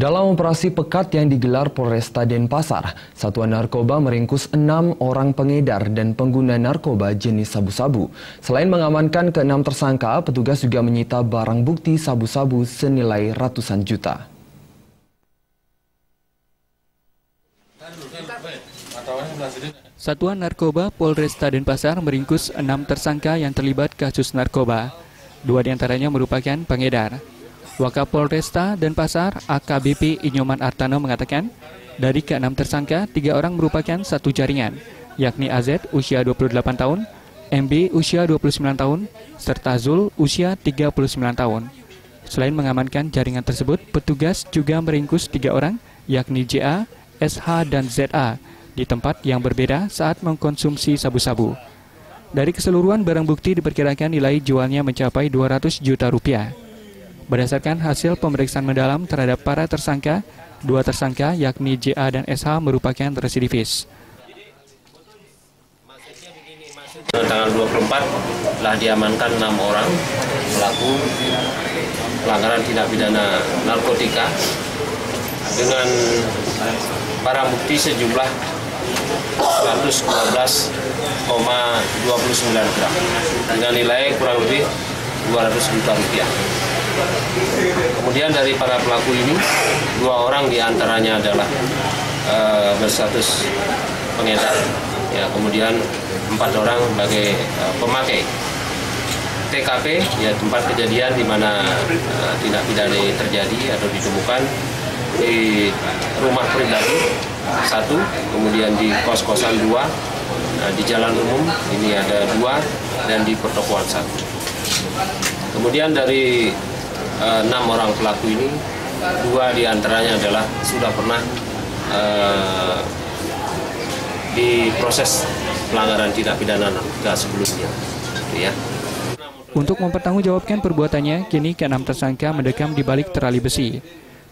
Dalam operasi pekat yang digelar Polresta Denpasar, Satuan Narkoba meringkus 6 orang pengedar dan pengguna narkoba jenis sabu-sabu. Selain mengamankan ke-6 tersangka, petugas juga menyita barang bukti sabu-sabu senilai ratusan juta. Satuan Narkoba Polresta Denpasar meringkus 6 tersangka yang terlibat kasus narkoba. 2 diantaranya merupakan pengedar. Wakapolresta Denpasar AKBP Inyoman Artano mengatakan, dari ke-6 tersangka, 3 orang merupakan satu jaringan, yakni AZ usia 28 tahun, MB usia 29 tahun, serta Zul usia 39 tahun. Selain mengamankan jaringan tersebut, petugas juga meringkus 3 orang, yakni JA, SH, dan ZA, di tempat yang berbeda saat mengkonsumsi sabu-sabu. Dari keseluruhan barang bukti diperkirakan nilai jualnya mencapai 200 juta rupiah. Berdasarkan hasil pemeriksaan mendalam terhadap para tersangka, 2 tersangka yakni JA dan SH merupakan residivis. Tanggal 24 telah diamankan 6 orang pelaku pelanggaran tindak pidana narkotika dengan barang bukti sejumlah 112,29 gram dengan nilai kurang lebih 200 juta rupiah. Kemudian dari para pelaku ini, 2 orang diantaranya adalah berstatus pengedar, ya, kemudian 4 orang sebagai pemakai. TKP, ya, tempat kejadian di mana tindak pidana terjadi atau ditemukan di rumah pribadi 1, kemudian di kos-kosan 2, di jalan umum ini ada 2, dan di pertokoan 1. Kemudian dari 6 orang pelaku ini, 2 diantaranya adalah sudah pernah diproses pelanggaran tindak pidana narkotika sebelumnya. Ya. Untuk mempertanggungjawabkan perbuatannya, kini ke-6 tersangka mendekam di balik terali besi.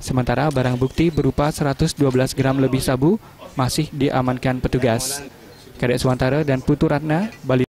Sementara barang bukti berupa 112 gram lebih sabu masih diamankan petugas. Kadek Suwantara dan Putu Ratna, Bali.